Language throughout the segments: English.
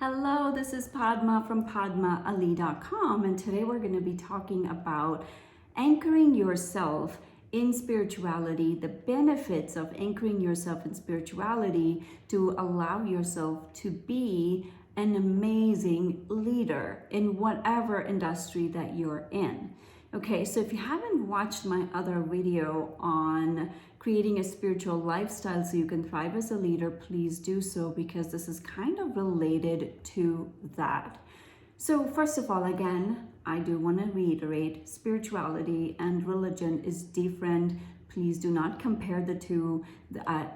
Hello, this is Padma from PadmaAli.com, and today we're going to be talking about anchoring yourself in spirituality, the benefits of anchoring yourself in spirituality to allow yourself to be an amazing leader in whatever industry that you're in. Okay, so if you haven't watched my other video on creating a spiritual lifestyle so you can thrive as a leader, please do so, because this is kind of related to that. So first of all, again, I do want to reiterate, spirituality and religion is different. Please do not compare the two.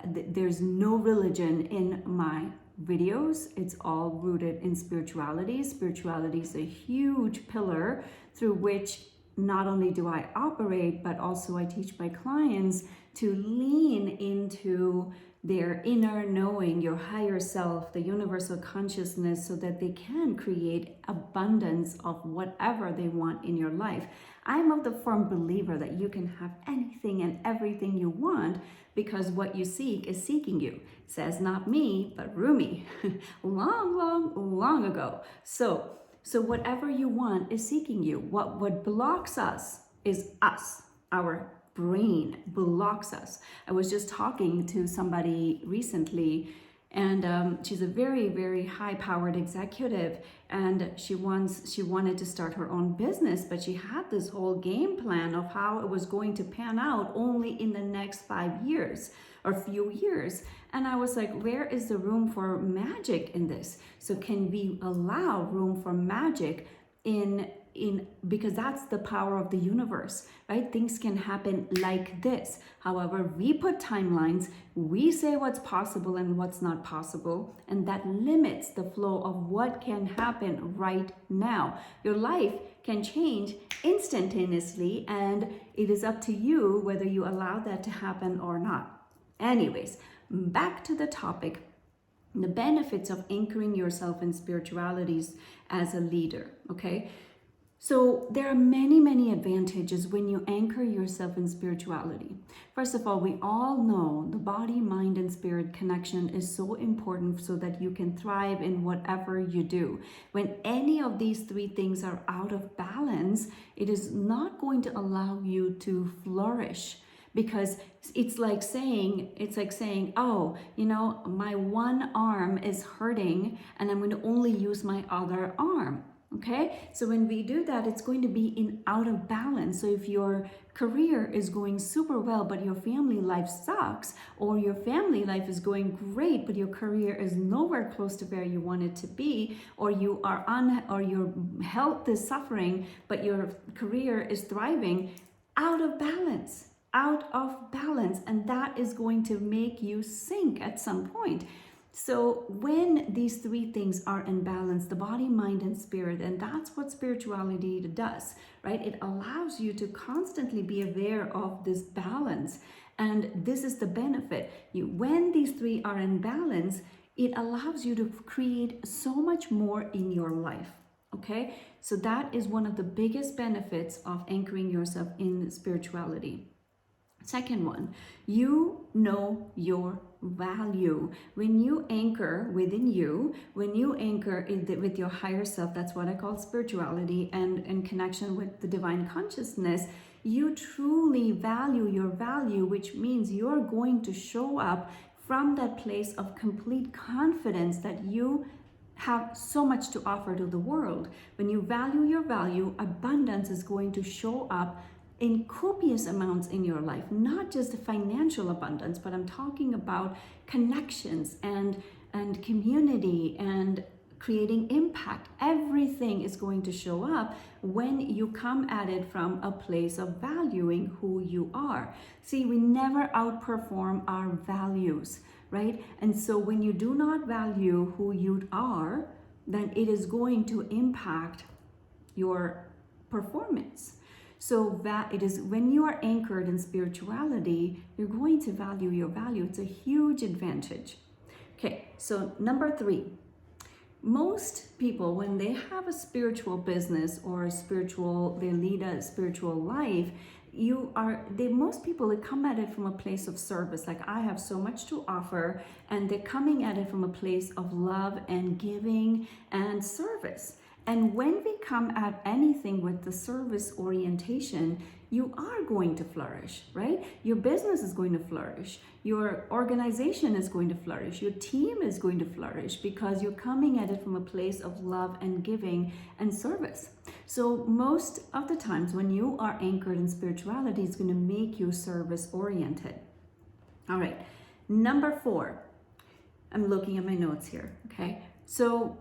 There's no religion in my videos. It's all rooted in spirituality. Spirituality is a huge pillar through which not only do I operate, but also I teach my clients to lean into their inner knowing, your higher self, the universal consciousness, so that they can create abundance of whatever they want in your life. I'm of the firm believer that you can have anything and everything you want, because what you seek is seeking you. Says not me, but Rumi, long ago. So whatever you want is seeking you. What blocks us is us. Our brain blocks us. I was just talking to somebody recently, and she's a very, very high-powered executive, and she wanted to start her own business, but she had this whole game plan of how it was going to pan out only in the next 5 years or few years. And I was like, where is the room for magic in this? So can we allow room for magic in because that's the power of the universe, right? Things can happen like this. However, we put timelines, we say what's possible and what's not possible, and that limits the flow of what can happen right now. Your life can change instantaneously, and it is up to you whether you allow that to happen or not. Anyways, back to the topic, the benefits of anchoring yourself in spiritualities as a leader, okay? So there are many, many advantages when you anchor yourself in spirituality. First of all, we all know the body, mind, and spirit connection is so important so that you can thrive in whatever you do. When any of these three things are out of balance, it is not going to allow you to flourish. Because it's like saying, oh, my one arm is hurting and I'm going to only use my other arm. Okay, so when we do that, it's going to be out of balance. So if your career is going super well, but your family life sucks, or your family life is going great, but your career is nowhere close to where you want it to be, or you are or your health is suffering, but your career is thriving, out of balance. And that is going to make you sink at some point. So when these three things are in balance, the body, mind, and spirit, and that's what spirituality does, right? It allows you to constantly be aware of this balance. And this is the benefit. When these three are in balance, it allows you to create so much more in your life. Okay, so that is one of the biggest benefits of anchoring yourself in spirituality. Second one, you know your value. When you anchor within you, when you anchor with your higher self, that's what I call spirituality, and in connection with the divine consciousness, you truly value your value, which means you're going to show up from that place of complete confidence that you have so much to offer to the world. When you value your value, abundance is going to show up in copious amounts in your life, not just financial abundance, but I'm talking about connections and community and creating impact. Everything is going to show up when you come at it from a place of valuing who you are. See, we never outperform our values, right? And so when you do not value who you are, then it is going to impact your performance. So that it is when you are anchored in spirituality, you're going to value your value. It's a huge advantage. Okay, so number 3, most people, when they have a spiritual business or they lead a spiritual life, most people, they come at it from a place of service, like I have so much to offer, and they're coming at it from a place of love and giving and service. And when we come at anything with the service orientation, you are going to flourish, right? Your business is going to flourish. Your organization is going to flourish. Your team is going to flourish because you're coming at it from a place of love and giving and service. So most of the times when you are anchored in spirituality, it's going to make you service oriented. All right. Number 4, I'm looking at my notes here. Okay. So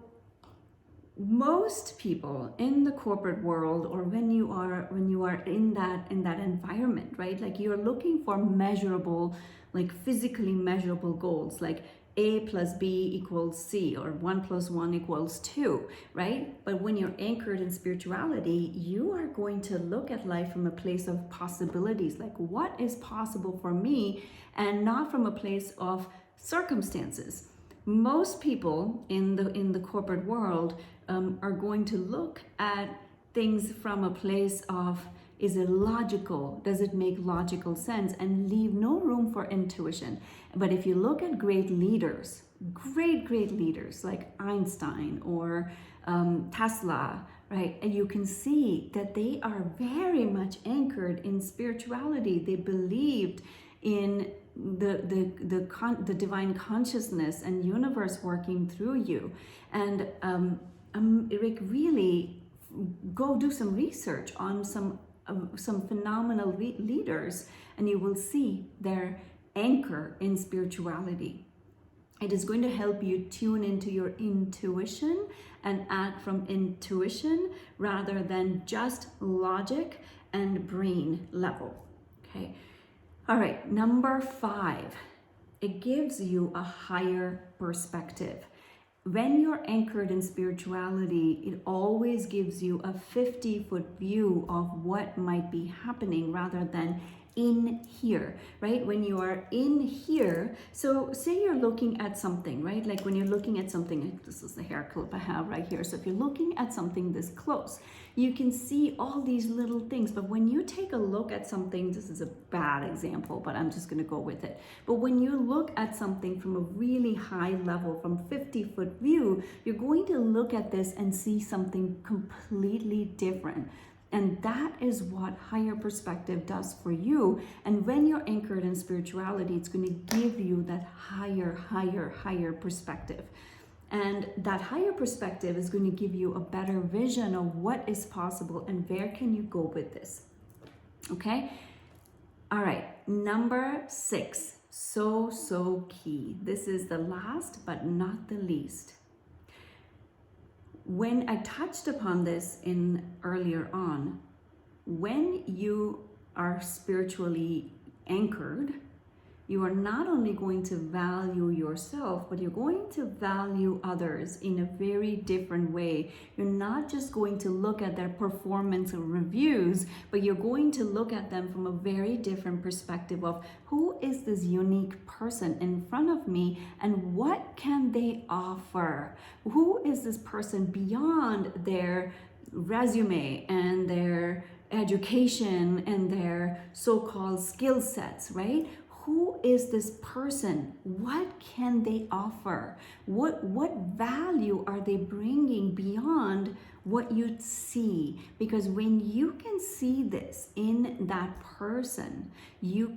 most people in the corporate world, or when you are in that environment, right, like you're looking for measurable, like physically measurable goals, like A plus B equals C, or 1 plus 1 equals 2, right? But when you're anchored in spirituality, you are going to look at life from a place of possibilities, like what is possible for me, and not from a place of circumstances. Most people in the corporate world are going to look at things from a place of, is it logical? Does it make logical sense? And leave no room for intuition. But if you look at great leaders, great leaders like Einstein or Tesla, right? And you can see that they are very much anchored in spirituality. They believed in the divine consciousness and universe working through you. And Rick, really go do some research on some phenomenal leaders, and you will see their anchor in spirituality. It is going to help you tune into your intuition and act from intuition rather than just logic and brain level. Okay. All right, number 5, it gives you a higher perspective. When you're anchored in spirituality, it always gives you a 50-foot view of what might be happening rather than in here, right? When you are in here, so say you're looking at something, right? Like when you're looking at something, this is the hair clip I have right here. So if you're looking at something this close, you can see all these little things. But when you take a look at something, this is a bad example, but I'm just going to go with it. But when you look at something from a really high level, from 50-foot view, you're going to look at this and see something completely different. And that is what higher perspective does for you. And when you're anchored in spirituality, it's going to give you that higher perspective. And that higher perspective is going to give you a better vision of what is possible and where can you go with this. Okay? All right. Number 6. So key. This is the last but not the least. When I touched upon this earlier on, when you are spiritually anchored, you are not only going to value yourself, but you're going to value others in a very different way. You're not just going to look at their performance or reviews, but you're going to look at them from a very different perspective of who is this unique person in front of me and what can they offer? Who is this person beyond their resume and their education and their so-called skill sets, right? Who is this person? What can they offer? What value are they bringing beyond what you see? Because when you can see this in that person, you're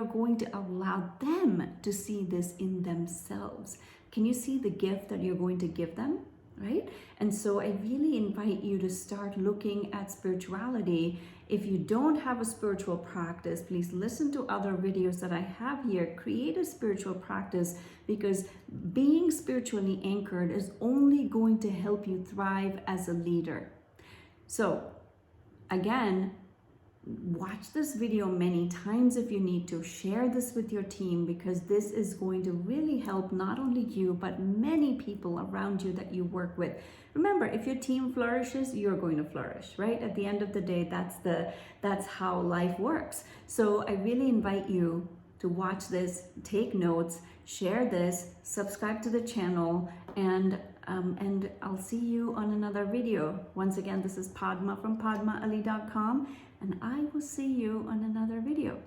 going to allow them to see this in themselves. Can you see the gift that you're going to give them? Right? And so I really invite you to start looking at spirituality. If you don't have a spiritual practice, please listen to other videos that I have here. Create a spiritual practice, because being spiritually anchored is only going to help you thrive as a leader. So again, watch this video many times if you need to. Share this with your team, because this is going to really help not only you, but many people around you that you work with. Remember, if your team flourishes, you're going to flourish, right? At the end of the day, that's how life works. So I really invite you to watch this, take notes, share this, subscribe to the channel, and I'll see you on another video. Once again, this is Padma from PadmaAli.com. and I will see you on another video.